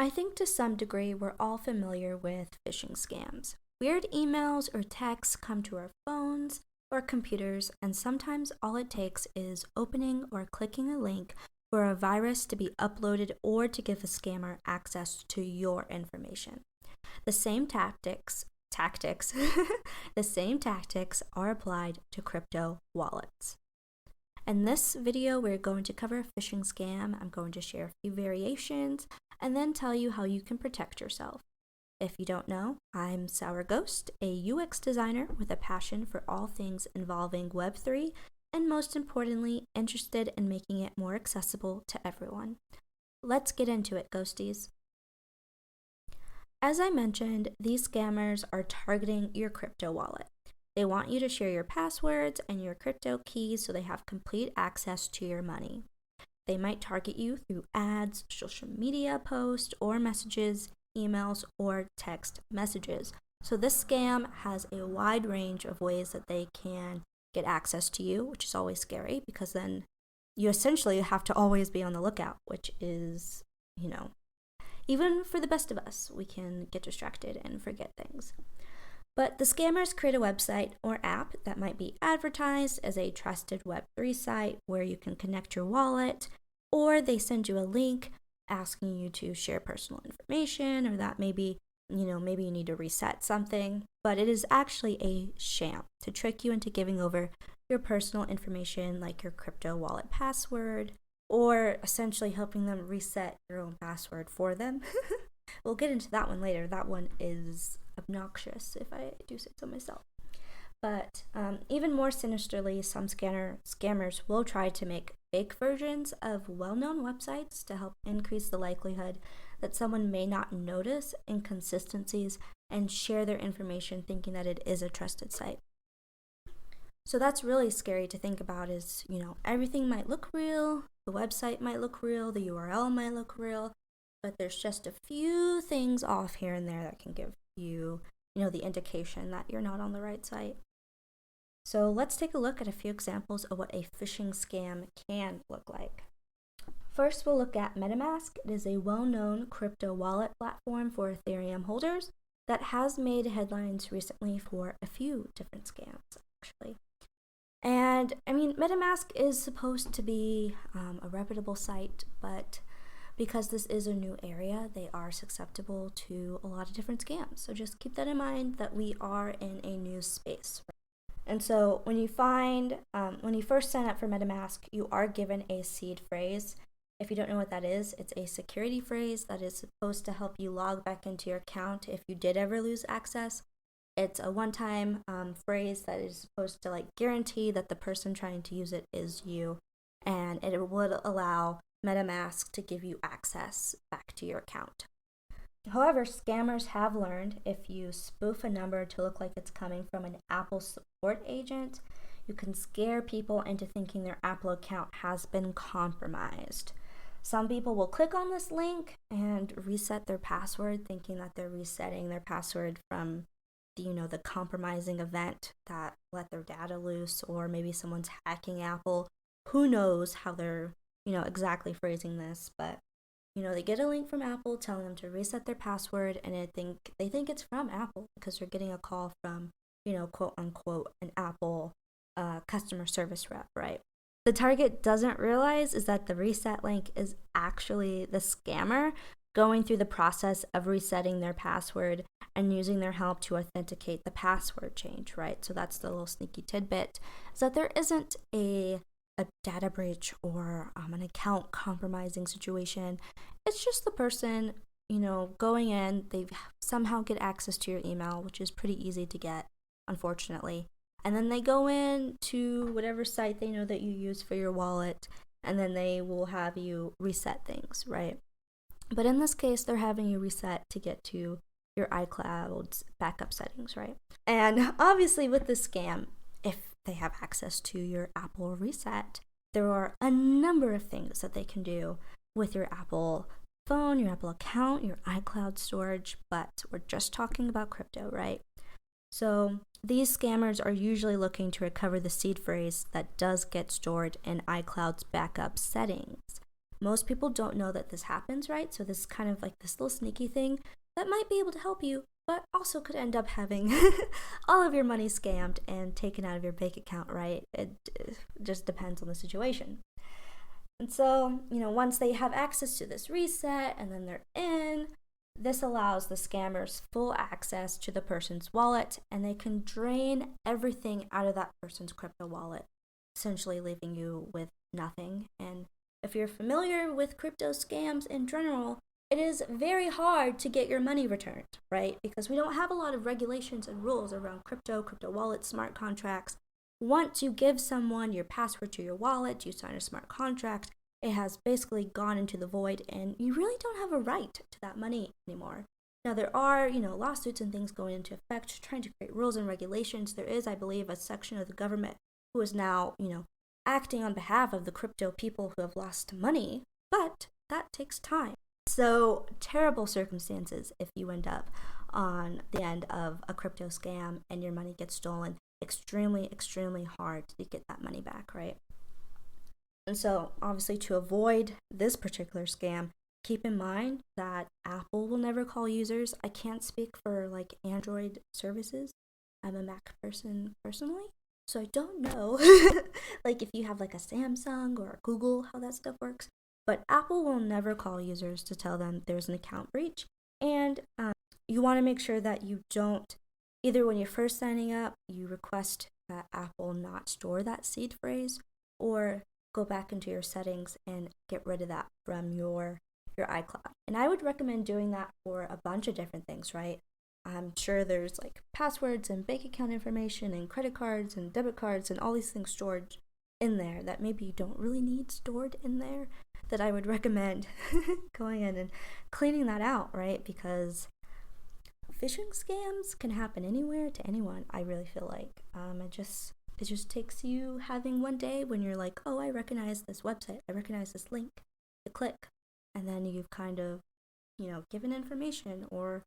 I think to some degree we're all familiar with phishing scams. Weird emails or texts come to our phones or computers, and sometimes all it takes is opening or clicking a link for a virus to be uploaded or to give a scammer access to your information. The same tactics the same tactics are applied to crypto wallets. In this video, we're going to cover a phishing scam. I'm going to share a few variations and then tell you how you can protect yourself. If you don't know, I'm Sour Ghost, a UX designer with a passion for all things involving Web3 and most importantly, interested in making it more accessible to everyone. Let's get into it, ghosties. As I mentioned, these scammers are targeting your crypto wallet. They want you to share your passwords and your crypto keys so they have complete access to your money. They might target you through ads, social media posts, or messages, emails, or text messages. So this scam has a wide range of ways that they can get access to you, which is always scary because then you essentially have to always be on the lookout, which is, even for the best of us, we can get distracted and forget things. But the scammers create a website or app that might be advertised as a trusted Web3 site where you can connect your wallet, or they send you a link asking you to share personal information, or that maybe you need to reset something. But it is actually a sham to trick you into giving over your personal information like your crypto wallet password, or essentially helping them reset your own password for them. We'll get into that one later. That one is obnoxious, if I do say so myself. But even more sinisterly, some scammers will try to make fake versions of well-known websites to help increase the likelihood that someone may not notice inconsistencies and share their information thinking that it is a trusted site. So that's really scary to think about is, everything might look real, the website might look real, the URL might look real, but there's just a few things off here and there that can give you, the indication that you're not on the right site. So let's take a look at a few examples of what a phishing scam can look like. First, we'll look at Metamask. It is a well-known crypto wallet platform for Ethereum holders that has made headlines recently for a few different scams, actually. And Metamask is supposed to be a reputable site, but because this is a new area, they are susceptible to a lot of different scams. So just keep that in mind that we are in a new space. And so when you first sign up for MetaMask, you are given a seed phrase. If you don't know what that is, it's a security phrase that is supposed to help you log back into your account if you did ever lose access. It's a one-time phrase that is supposed to guarantee that the person trying to use it is you, and it would allow MetaMask to give you access back to your account. However, scammers have learned if you spoof a number to look like it's coming from an Apple support agent, you can scare people into thinking their Apple account has been compromised. Some people will click on this link and reset their password, thinking that they're resetting their password from the compromising event that let their data loose, or maybe someone's hacking Apple. Who knows how they're exactly phrasing this, but they get a link from Apple telling them to reset their password, and they think it's from Apple because they're getting a call from quote unquote an Apple customer service rep, right? The target doesn't realize is that the reset link is actually the scammer going through the process of resetting their password and using their help to authenticate the password change, right? So that's the little sneaky tidbit, is that there isn't a data breach or an account compromising situation. It's just the person, going in, they somehow get access to your email, which is pretty easy to get, unfortunately. And then they go in to whatever site they know that you use for your wallet, and then they will have you reset things, right? But in this case, they're having you reset to get to your iCloud's backup settings, right? And obviously with this scam, if they have access to your Apple reset, there are a number of things that they can do with your Apple phone, your Apple account, your iCloud storage, but we're just talking about crypto, right? So these scammers are usually looking to recover the seed phrase that does get stored in iCloud's backup settings. Most people don't know that this happens, right? So this is kind of like this little sneaky thing that might be able to help you, but also could end up having all of your money scammed and taken out of your bank account, right? It just depends on the situation. And so, once they have access to this reset and then they're in, this allows the scammers full access to the person's wallet, and they can drain everything out of that person's crypto wallet, essentially leaving you with nothing. And if you're familiar with crypto scams in general, it is very hard to get your money returned, right? Because we don't have a lot of regulations and rules around crypto wallets, smart contracts. Once you give someone your password to your wallet, you sign a smart contract, it has basically gone into the void, and you really don't have a right to that money anymore. Now, there are, lawsuits and things going into effect trying to create rules and regulations. There is, I believe, a section of the government who is now, acting on behalf of the crypto people who have lost money, but that takes time. So, terrible circumstances if you end up on the end of a crypto scam and your money gets stolen. Extremely, extremely hard to get that money back, right? And so, obviously, to avoid this particular scam, keep in mind that Apple will never call users. I can't speak for like Android services. I'm a Mac person personally, so I don't know like if you have like a Samsung or a Google, how that stuff works. But Apple will never call users to tell them there's an account breach. And you want to make sure that you don't, either when you're first signing up, you request that Apple not store that seed phrase, or go back into your settings and get rid of that from your iCloud. And I would recommend doing that for a bunch of different things, right? I'm sure there's like passwords and bank account information and credit cards and debit cards and all these things stored in there that maybe you don't really need stored in there, that I would recommend going in and cleaning that out, right? Because phishing scams can happen anywhere to anyone, I really feel like. It just takes you having one day when you're like, oh, I recognize this website, I recognize this link, you click, and then you've kind of, given information, or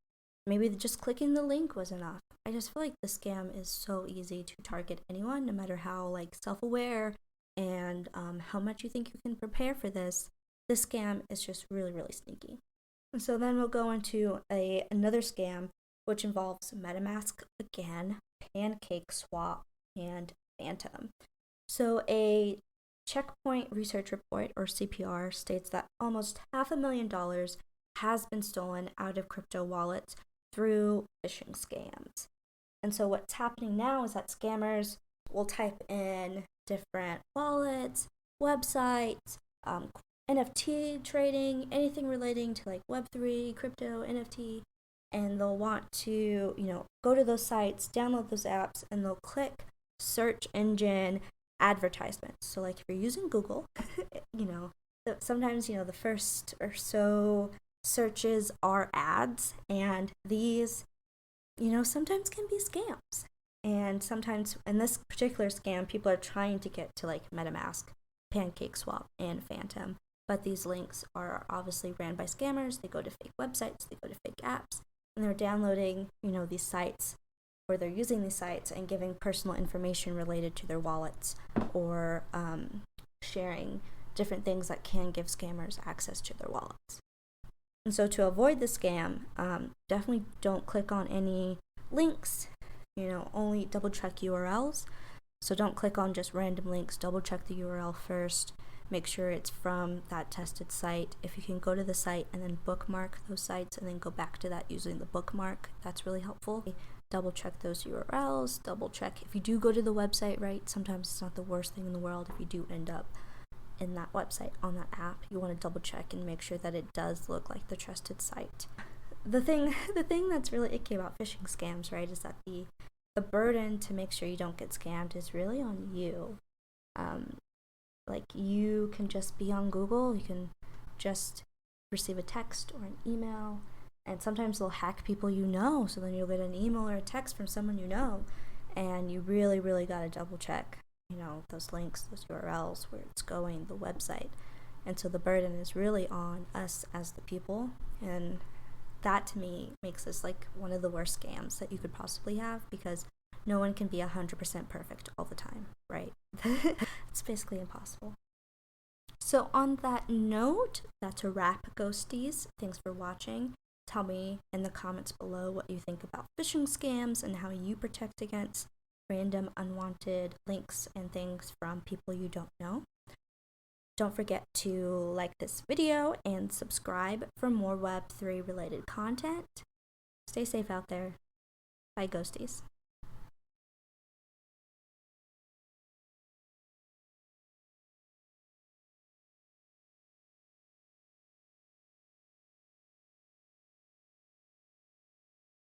maybe just clicking the link was enough. I just feel like the scam is so easy to target anyone, no matter how like self-aware and how much you think you can prepare for this. This scam is just really, really sneaky. And so then we'll go into another scam, which involves Metamask again, Pancake Swap, and Phantom. So a Checkpoint Research Report, or CPR, states that almost $500,000 has been stolen out of crypto wallets through phishing scams. And so what's happening now is that scammers will type in different wallets, websites, NFT trading, anything relating to like Web3, crypto, NFT, and they'll want to, go to those sites, download those apps, and they'll click search engine advertisements. So like if you're using Google, sometimes, the first or so searches are ads, and these, sometimes can be scams. And sometimes in this particular scam, people are trying to get to like MetaMask, Pancake Swap, and Phantom. But these links are obviously ran by scammers. They go to fake websites, they go to fake apps, and they're downloading, these sites, or they're using these sites and giving personal information related to their wallets, or sharing different things that can give scammers access to their wallets. And so to avoid the scam, definitely don't click on any links, only double check URLs. So don't click on just random links, double check the URL first, make sure it's from that tested site. If you can go to the site and then bookmark those sites and then go back to that using the bookmark, that's really helpful. Double check those URLs, double check if you do go to the website, right? Sometimes it's not the worst thing in the world if you do end up in that website, on that app. You want to double check and make sure that it does look like the trusted site. The thing that's really icky about phishing scams, right, is that the burden to make sure you don't get scammed is really on you. Like you can just be on Google, you can just receive a text or an email, and sometimes they'll hack people so then you'll get an email or a text from someone and you really, really got to double check, those links, those URLs, where it's going, the website. And so the burden is really on us as the people, and that to me makes this like one of the worst scams that you could possibly have, because no one can be 100% perfect all the time, right? It's basically impossible. So on that note, that's a wrap, ghosties. Thanks for watching. Tell me in the comments below what you think about phishing scams and how you protect against random unwanted links and things from people you don't know. Don't forget to like this video and subscribe for more Web3 related content. Stay safe out there. Bye, ghosties.